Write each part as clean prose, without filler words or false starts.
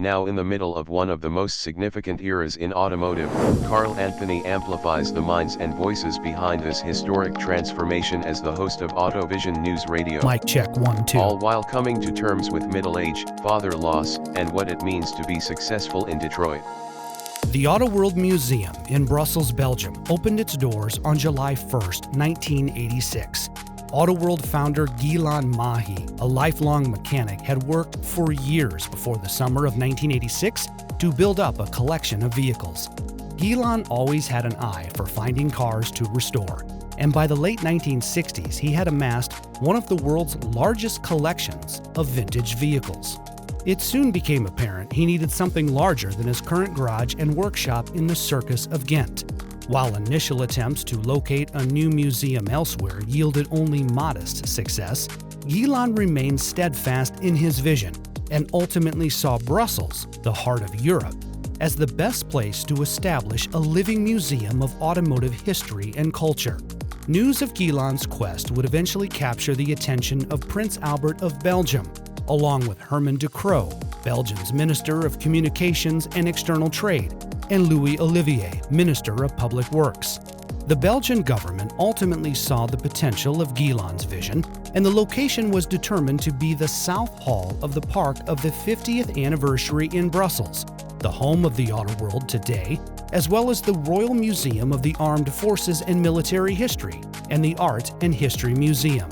Now in the middle of one of the most significant eras in automotive, Carl Anthony amplifies the minds and voices behind this historic transformation as the host of AutoVision News Radio. Mic check 1, 2. All while coming to terms with middle age, father loss, and what it means to be successful in Detroit. The Autoworld Museum in Brussels, Belgium opened its doors on July 1st, 1986. Autoworld founder Ghislain Mahy, a lifelong mechanic, had worked for years before the summer of 1986 to build up a collection of vehicles. Ghislain always had an eye for finding cars to restore, and by the late 1960s he had amassed one of the world's largest collections of vintage vehicles. It soon became apparent he needed something larger than his current garage and workshop in the Circus of Ghent. While initial attempts to locate a new museum elsewhere yielded only modest success, Ghislain remained steadfast in his vision and ultimately saw Brussels, the heart of Europe, as the best place to establish a living museum of automotive history and culture. News of Ghislain's quest would eventually capture the attention of Prince Albert of Belgium, along with Herman de Croo, Belgium's Minister of Communications and External Trade, and Louis Olivier, Minister of Public Works. The Belgian government ultimately saw the potential of Ghislain's vision, and the location was determined to be the South Hall of the Park of the 50th anniversary in Brussels, the home of the Autoworld today, as well as the Royal Museum of the Armed Forces and Military History, and the Art and History Museum.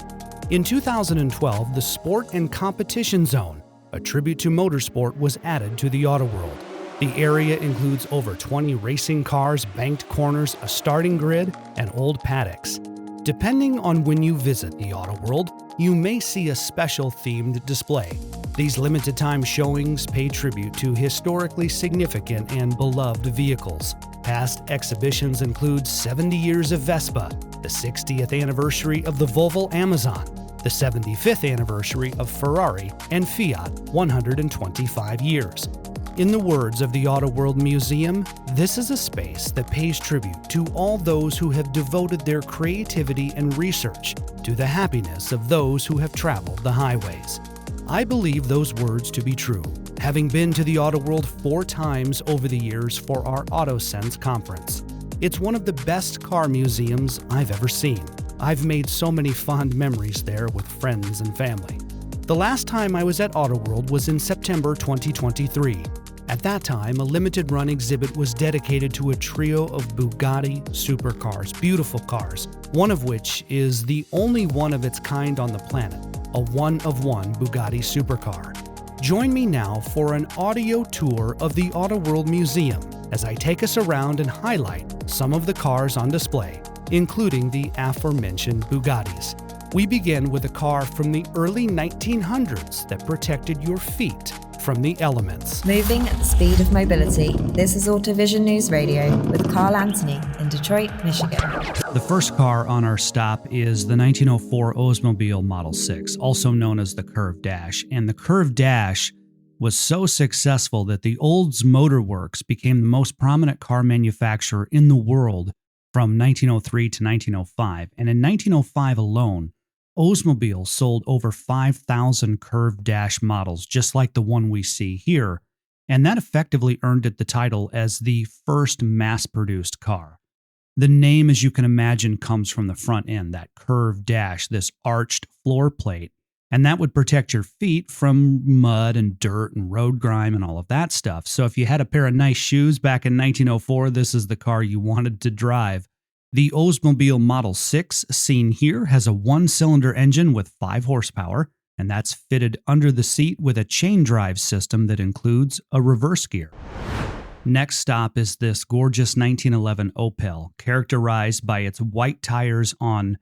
In 2012, the Sport and Competition Zone, a tribute to motorsport, was added to the Autoworld. The area includes over 20 racing cars, banked corners, a starting grid, and old paddocks. Depending on when you visit the Autoworld, you may see a special themed display. These limited-time showings pay tribute to historically significant and beloved vehicles. Past exhibitions include 70 years of Vespa, the 60th anniversary of the Volvo Amazon, the 75th anniversary of Ferrari, and Fiat 125 years. In the words of the Autoworld Museum, this is a space that pays tribute to all those who have devoted their creativity and research to the happiness of those who have traveled the highways. I believe those words to be true, having been to the Autoworld 4 times over the years for our AutoSense conference. It's one of the best car museums I've ever seen. I've made so many fond memories there with friends and family. The last time I was at Autoworld was in September 2023. At that time, a limited-run exhibit was dedicated to a trio of Bugatti supercars, beautiful cars, one of which is the only one of its kind on the planet, a one-of-one Bugatti supercar. Join me now for an audio tour of the Autoworld Museum as I take us around and highlight some of the cars on display, including the aforementioned Bugattis. We begin with a car from the early 1900s that protected your feet from the elements. Moving at the speed of mobility, this is AutoVision News Radio with Carl Anthony in Detroit, Michigan. The first car on our stop is the 1904 Oldsmobile Model 6, also known as the Curved Dash. And the Curved Dash was so successful that the Olds Motor Works became the most prominent car manufacturer in the world from 1903 to 1905. And in 1905 alone, Oldsmobile sold over 5,000 Curved Dash models, just like the one we see here, and that effectively earned it the title as the first mass-produced car. The name, as you can imagine, comes from the front end, that Curved Dash, this arched floor plate, and that would protect your feet from mud and dirt and road grime and all of that stuff. So if you had a pair of nice shoes back in 1904, this is the car you wanted to drive. The Oldsmobile Model 6, seen here, has a 1-cylinder engine with 5 horsepower, and that's fitted under the seat with a chain drive system that includes a reverse gear. Next stop is this gorgeous 1911 Opel, characterized by its white tires on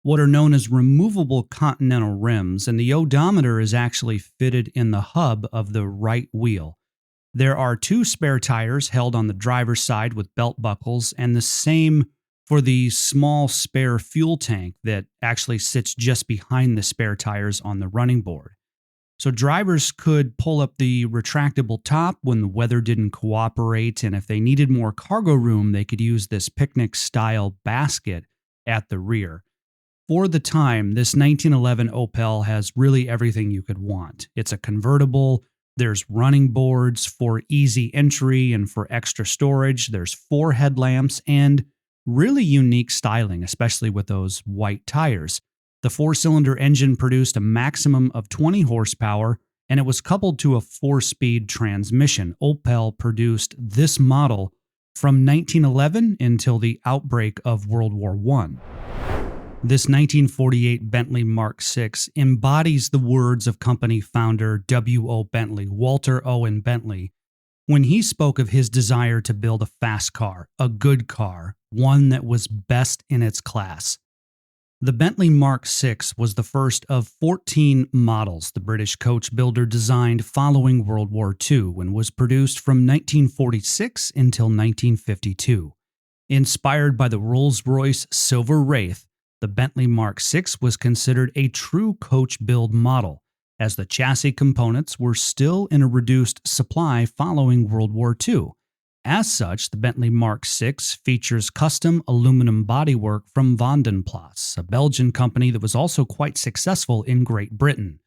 what are known as removable continental rims, and the odometer is actually fitted in the hub of the right wheel. There are 2 spare tires held on the driver's side with belt buckles, and the same for the small spare fuel tank that actually sits just behind the spare tires on the running board. So drivers could pull up the retractable top when the weather didn't cooperate, and if they needed more cargo room, they could use this picnic-style basket at the rear. For the time, this 1911 Opel has really everything you could want. It's a convertible, There's running boards for easy entry and for extra storage. There's 4 headlamps and really unique styling, especially with those white tires. The 4-cylinder engine produced a maximum of 20 horsepower, and it was coupled to a 4-speed transmission. Opel produced this model from 1911 until the outbreak of World War I. This 1948 Bentley Mark VI embodies the words of company founder W.O. Bentley, Walter Owen Bentley, when he spoke of his desire to build a fast car, a good car, one that was best in its class. The Bentley Mark VI was the first of 14 models the British coach builder designed following World War II and was produced from 1946 until 1952. Inspired by the Rolls-Royce Silver Wraith, the Bentley Mark VI was considered a true coach build model, as the chassis components were still in a reduced supply following World War II. As such, the Bentley Mark VI features custom aluminum bodywork from Vanden, Plas, a Belgian company that was also quite successful in Great Britain.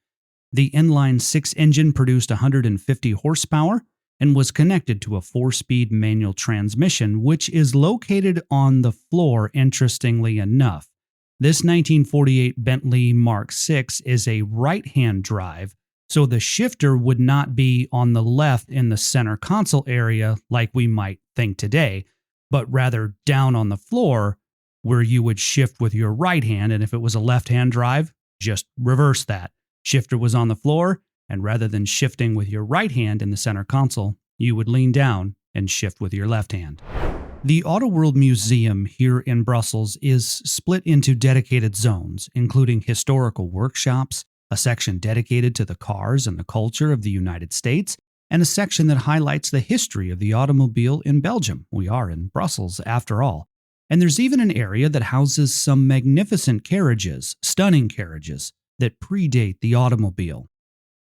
The inline-6 engine produced 150 horsepower and was connected to a 4-speed manual transmission, which is located on the floor, interestingly enough. This 1948 Bentley Mark VI is a right-hand drive, so the shifter would not be on the left in the center console area like we might think today, but rather down on the floor where you would shift with your right hand, and if it was a left-hand drive, just reverse that. Shifter was on the floor, and rather than shifting with your right hand in the center console, you would lean down and shift with your left hand. The Autoworld Museum here in Brussels is split into dedicated zones, including historical workshops, a section dedicated to the cars and the culture of the United States, and a section that highlights the history of the automobile in Belgium. We are in Brussels, after all. And there's even an area that houses some magnificent carriages, stunning carriages, that predate the automobile.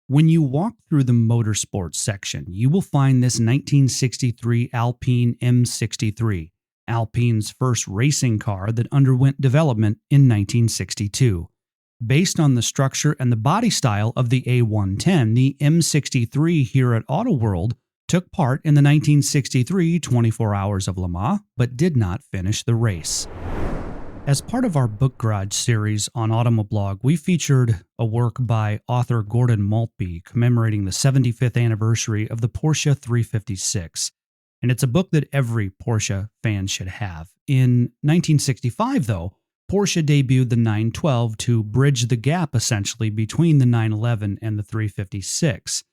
When you walk through the motorsports section, you will find this 1963 Alpine M63, Alpine's first racing car that underwent development in 1962. Based on the structure and the body style of the A110, the M63 here at Autoworld took part in the 1963 24 Hours of Le Mans, but did not finish the race. As part of our Book Garage series on Automoblog, we featured a work by author Gordon Maltby commemorating the 75th anniversary of the Porsche 356. And it's a book that every Porsche fan should have. In 1965, though, Porsche debuted the 912 to bridge the gap essentially between the 911 and the 356.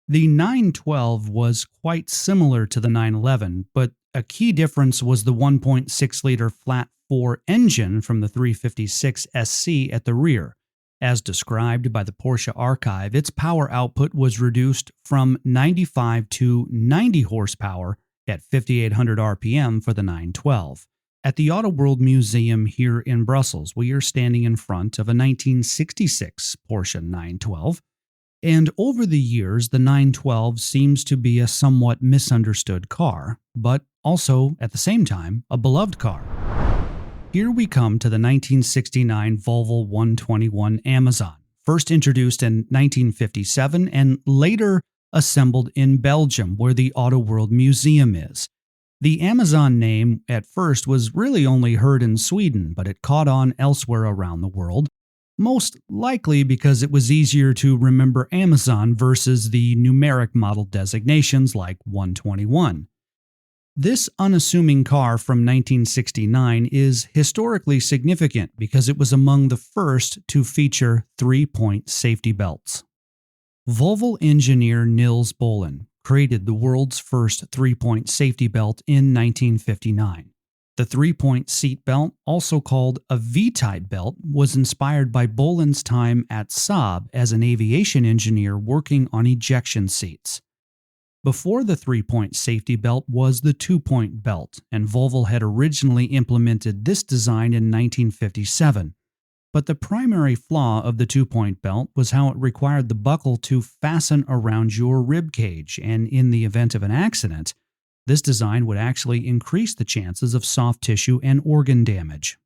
The 912 was quite similar to the 911, but a key difference was the 1.6-liter flat-4 engine from the 356 SC at the rear. As described by the Porsche Archive, its power output was reduced from 95 to 90 horsepower at 5,800 RPM for the 912. At the Autoworld Museum here in Brussels, we are standing in front of a 1966 Porsche 912, and over the years, the 912 seems to be a somewhat misunderstood car, but also, at the same time, a beloved car. Here we come to the 1969 Volvo 121 Amazon, first introduced in 1957 and later assembled in Belgium, where the Autoworld Museum is. The Amazon name at first was really only heard in Sweden, but it caught on elsewhere around the world, most likely because it was easier to remember Amazon versus the numeric model designations like 121. This unassuming car from 1969 is historically significant because it was among the first to feature 3-point safety belts. Volvo engineer Niels Bohlin created the world's first 3-point safety belt in 1959. The 3-point seat belt, also called a V-type belt, was inspired by Bohlin's time at Saab as an aviation engineer working on ejection seats. Before the 3-point safety belt was the 2-point belt, and Volvo had originally implemented this design in 1957. But the primary flaw of the 2-point belt was how it required the buckle to fasten around your rib cage, and in the event of an accident, this design would actually increase the chances of soft tissue and organ damage.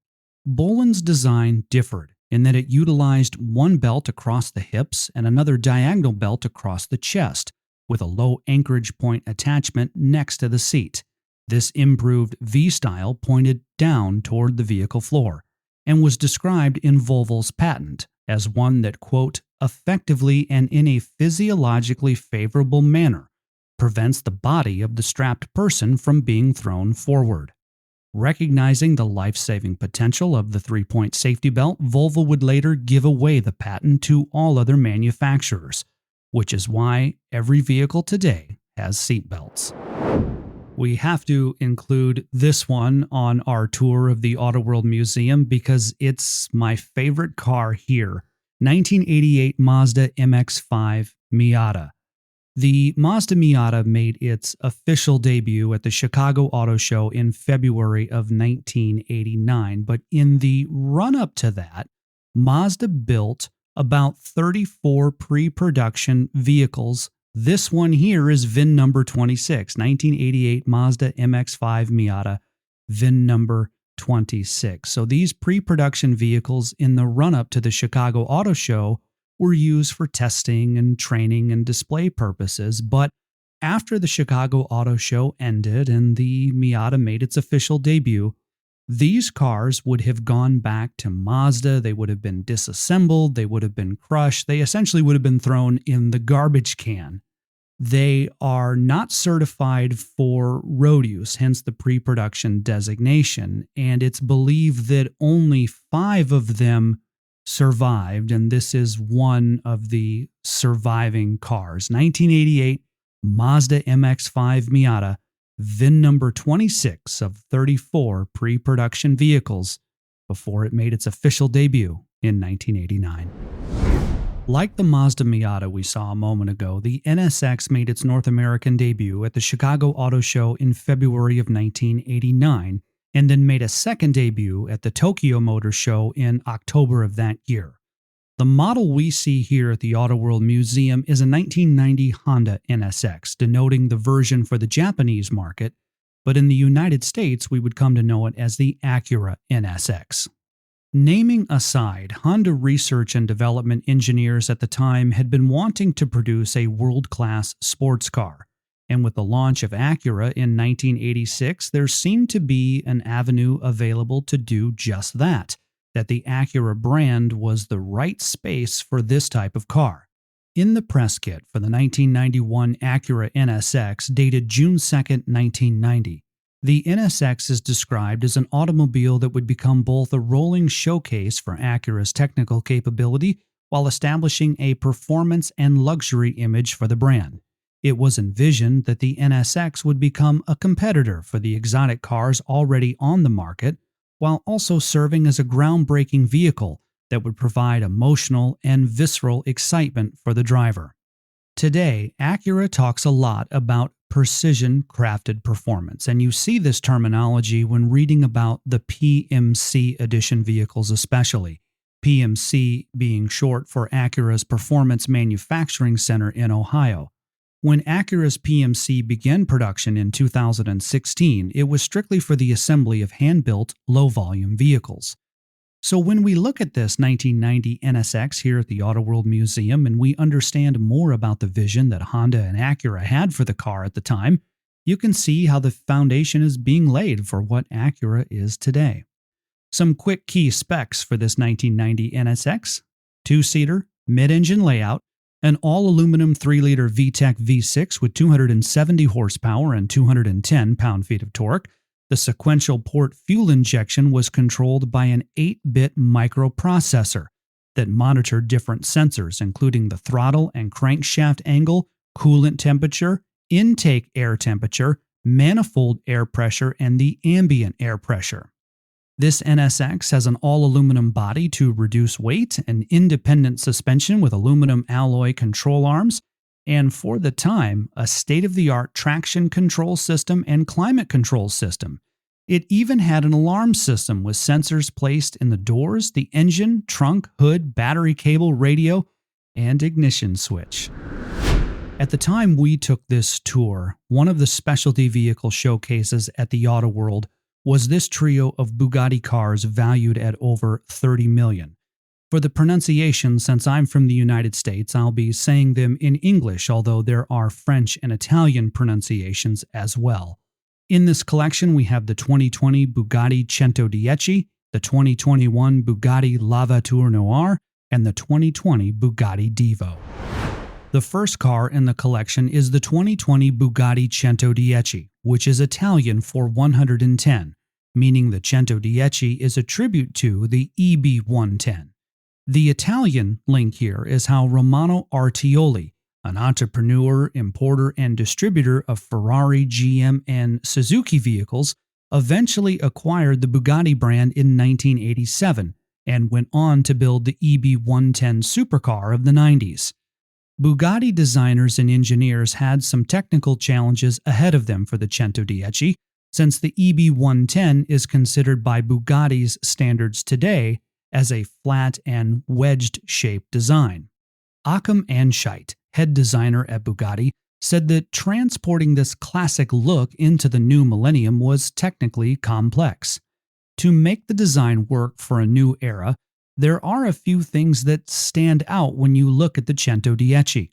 Bohlin's design differed in that it utilized one belt across the hips and another diagonal belt across the chest, with a low anchorage point attachment next to the seat. This improved V-style pointed down toward the vehicle floor and was described in Volvo's patent as one that, quote, effectively and in a physiologically favorable manner prevents the body of the strapped person from being thrown forward. Recognizing the life-saving potential of the 3-point safety belt, Volvo would later give away the patent to all other manufacturers, which is why every vehicle today has seat belts. We have to include this one on our tour of the Autoworld Museum because it's my favorite car here, 1988 Mazda MX-5 Miata. The Mazda Miata made its official debut at the Chicago Auto Show in February of 1989, but in the run-up to that, Mazda built about 34 pre-production vehicles. This one here is VIN number 26, 1988 Mazda MX-5 Miata, VIN number 26. So these pre-production vehicles in the run-up to the Chicago Auto Show were used for testing and training and display purposes, but after the Chicago Auto Show ended and the Miata made its official debut, these cars would have gone back to Mazda, they would have been disassembled, they would have been crushed, they essentially would have been thrown in the garbage can. They are not certified for road use, hence the pre-production designation, and it's believed that only 5 of them survived, and this is one of the surviving cars. 1988 Mazda MX-5 Miata, VIN number 26 of 34 pre-production vehicles before it made its official debut in 1989. Like the Mazda Miata we saw a moment ago, the NSX made its North American debut at the Chicago Auto Show in February of 1989, and then made a second debut at the Tokyo Motor Show in October of that year. The model we see here at the Autoworld Museum is a 1990 Honda NSX, denoting the version for the Japanese market, but in the United States we would come to know it as the Acura NSX. Naming aside, Honda research and development engineers at the time had been wanting to produce a world-class sports car, and with the launch of Acura in 1986, there seemed to be an avenue available to do just that the Acura brand was the right space for this type of car. In the press kit for the 1991 Acura NSX, dated June 2, 1990, the NSX is described as an automobile that would become both a rolling showcase for Acura's technical capability while establishing a performance and luxury image for the brand. It was envisioned that the NSX would become a competitor for the exotic cars already on the market, while also serving as a groundbreaking vehicle that would provide emotional and visceral excitement for the driver. Today, Acura talks a lot about precision-crafted performance, and you see this terminology when reading about the PMC edition vehicles especially, PMC being short for Acura's Performance Manufacturing Center in Ohio. When Acura's PMC began production in 2016, it was strictly for the assembly of hand-built, low-volume vehicles. So when we look at this 1990 NSX here at the Autoworld Museum and we understand more about the vision that Honda and Acura had for the car at the time, you can see how the foundation is being laid for what Acura is today. Some quick key specs for this 1990 NSX: 2-seater, mid-engine layout, an all-aluminum 3-liter VTEC V6 with 270 horsepower and 210 pound-feet of torque. The sequential port fuel injection was controlled by an 8-bit microprocessor that monitored different sensors, including the throttle and crankshaft angle, coolant temperature, intake air temperature, manifold air pressure, and the ambient air pressure. This NSX has an all-aluminum body to reduce weight, an independent suspension with aluminum alloy control arms, and for the time, a state-of-the-art traction control system and climate control system. It even had an alarm system with sensors placed in the doors, the engine, trunk, hood, battery cable, radio, and ignition switch. At the time we took this tour, one of the specialty vehicle showcases at the Autoworld was this trio of Bugatti cars valued at over $30 million. For the pronunciation, since I'm from the United States, I'll be saying them in English, although there are French and Italian pronunciations as well. In this collection, we have the 2020 Bugatti Centodieci, the 2021 Bugatti La Voiture Noire, and the 2020 Bugatti Divo. The first car in the collection is the 2020 Bugatti Centodieci, which is Italian for 110, meaning the Centodieci is a tribute to the EB110. The Italian link here is how Romano Artioli, an entrepreneur, importer, and distributor of Ferrari, GM, and Suzuki vehicles, eventually acquired the Bugatti brand in 1987 and went on to build the EB110 supercar of the 90s. Bugatti designers and engineers had some technical challenges ahead of them for the Centodieci, since the EB110 is considered by Bugatti's standards today as a flat and wedged-shaped design. Achim Anscheit, head designer at Bugatti, said that transporting this classic look into the new millennium was technically complex. To make the design work for a new era, there are a few things that stand out when you look at the Centodieci.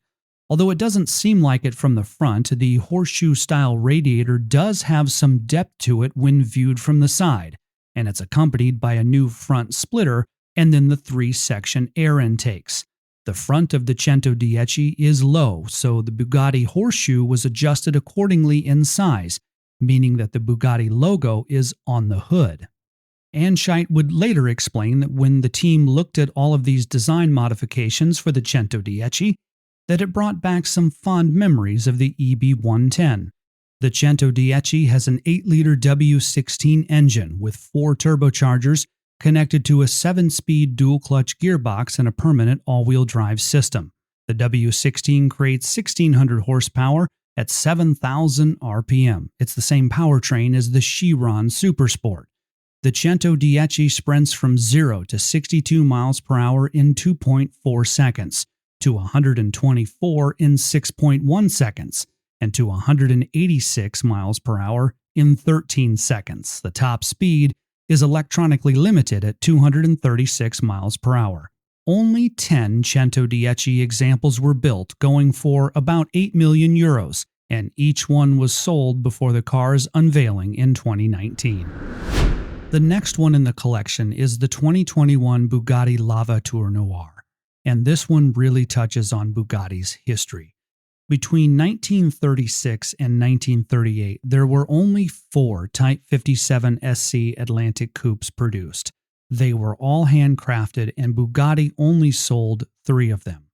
Although it doesn't seem like it from the front, the horseshoe-style radiator does have some depth to it when viewed from the side, and it's accompanied by a new front splitter and then the 3-section air intakes. The front of the Centodieci is low, so the Bugatti horseshoe was adjusted accordingly in size, meaning that the Bugatti logo is on the hood. Anscheit would later explain that when the team looked at all of these design modifications for the Centodieci, that it brought back some fond memories of the EB110. The Centodieci has an 8-liter W16 engine with 4 turbochargers connected to a 7-speed dual-clutch gearbox and a permanent all-wheel drive system. The W16 creates 1,600 horsepower at 7,000 RPM. It's the same powertrain as the Chiron Supersport. The Centodieci sprints from 0 to 62 miles per hour in 2.4 seconds, to 124 in 6.1 seconds, and to 186 miles per hour in 13 seconds. The top speed is electronically limited at 236 miles per hour. Only 10 Centodieci examples were built, going for about 8 million euros, and each one was sold before the car's unveiling in 2019. The next one in the collection is the 2021 Bugatti La Voiture Noire, and this one really touches on Bugatti's history. Between 1936 and 1938, there were only 4 Type 57 SC Atlantic coupes produced. They were all handcrafted, and Bugatti only sold 3 of them.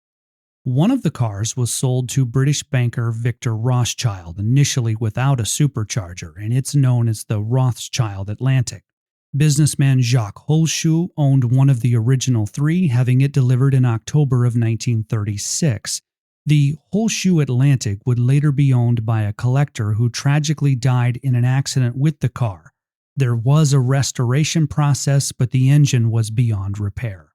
One of the cars was sold to British banker Victor Rothschild, initially without a supercharger, and it's known as the Rothschild Atlantic. Businessman Jacques Holschuh owned one of the original 3, having it delivered in October of 1936. The Holschuh Atlantic would later be owned by a collector who tragically died in an accident with the car. There was a restoration process, but the engine was beyond repair.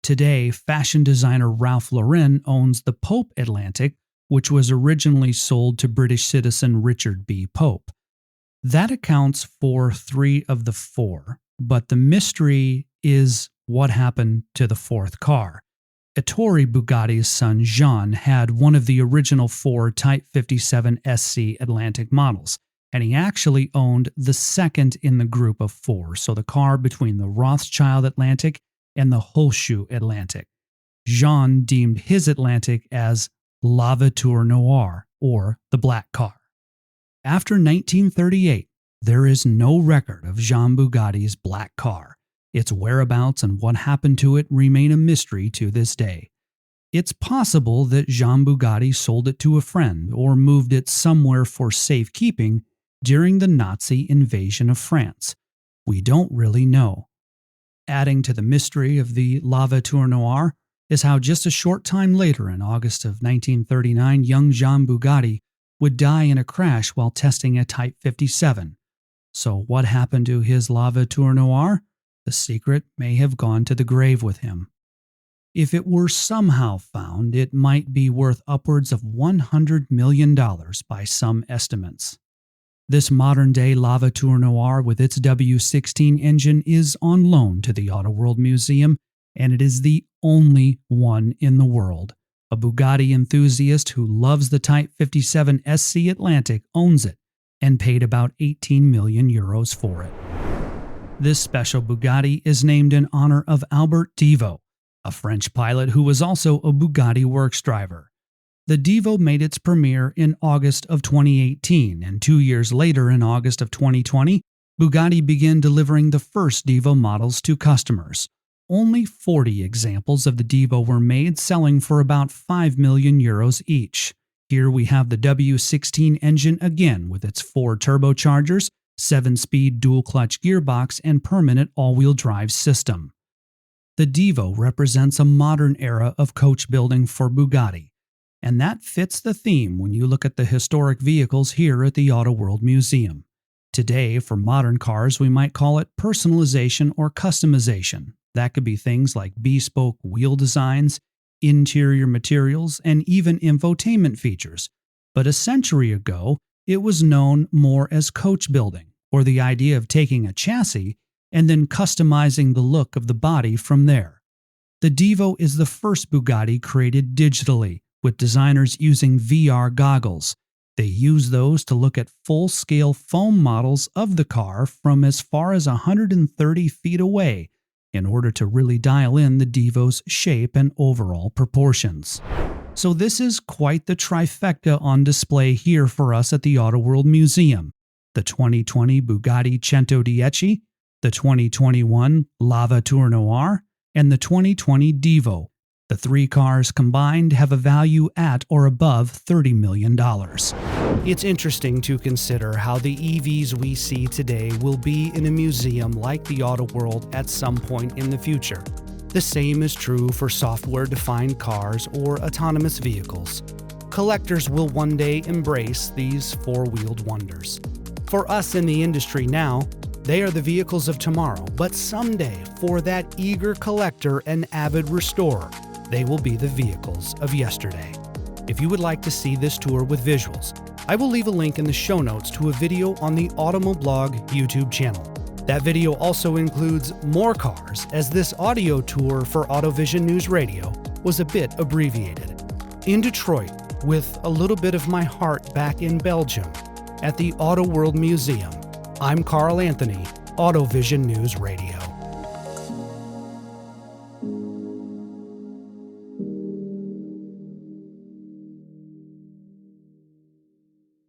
Today, fashion designer Ralph Lauren owns the Pope Atlantic, which was originally sold to British citizen Richard B. Pope. That accounts for 3 of the 4, but the mystery is what happened to the 4th car. Ettore Bugatti's son Jean had one of the original 4 Type 57 SC Atlantic models, and he actually owned the second in the group of 4, so the car between the Rothschild Atlantic and the Holschuh Atlantic. Jean deemed his Atlantic as La Voiture Noire, or the black car. After 1938, there is no record of Jean Bugatti's black car. Its whereabouts and what happened to it remain a mystery to this day. It's possible that Jean Bugatti sold it to a friend or moved it somewhere for safekeeping during the Nazi invasion of France. We don't really know. Adding to the mystery of the La Voiture Noire is how just a short time later, in August of 1939, young Jean Bugatti would die in a crash while testing a Type 57. So what happened to his La Voiture Noire? The secret may have gone to the grave with him. If it were somehow found, it might be worth upwards of $100 million by some estimates. This modern-day La Voiture Noire with its W16 engine is on loan to the Autoworld Museum and it is the only one in the world. A Bugatti enthusiast who loves the Type 57 SC Atlantic owns it and paid about 18 million euros for it. This special Bugatti is named in honor of Albert Devo, a French pilot who was also a Bugatti works driver. The Devo made its premiere in August of 2018, and 2 years later, in August of 2020, Bugatti began delivering the first Devo models to customers. Only 40 examples of the Devo were made, selling for about 5 million euros each. Here we have the W16 engine again with its 4 turbochargers, 7-speed dual-clutch gearbox, and permanent all-wheel drive system. The Devo represents a modern era of coach building for Bugatti, and that fits the theme when you look at the historic vehicles here at the Autoworld Museum. Today, for modern cars, we might call it personalization or customization. That could be things like bespoke wheel designs, interior materials, and even infotainment features. But a century ago, it was known more as coach building, or the idea of taking a chassis and then customizing the look of the body from there. The Devo is the first Bugatti created digitally, with designers using VR goggles. They use those to look at full-scale foam models of the car from as far as 130 feet away in order to really dial in the Devo's shape and overall proportions. So this is quite the trifecta on display here for us at the Autoworld Museum. The 2020 Bugatti Centodieci, the 2021 Voiture Noire, and the 2020 Devo. The 3 cars combined have a value at or above $30 million. It's interesting to consider how the EVs we see today will be in a museum like the Autoworld at some point in the future. The same is true for software-defined cars or autonomous vehicles. Collectors will one day embrace these four-wheeled wonders. For us in the industry now, they are the vehicles of tomorrow, but someday, for that eager collector and avid restorer, they will be the vehicles of yesterday. If you would like to see this tour with visuals, I will leave a link in the show notes to a video on the Automoblog YouTube channel. That video also includes more cars, as this audio tour for AutoVision News Radio was a bit abbreviated. In Detroit, with a little bit of my heart back in Belgium, at the Autoworld Museum, I'm Carl Anthony, AutoVision News Radio.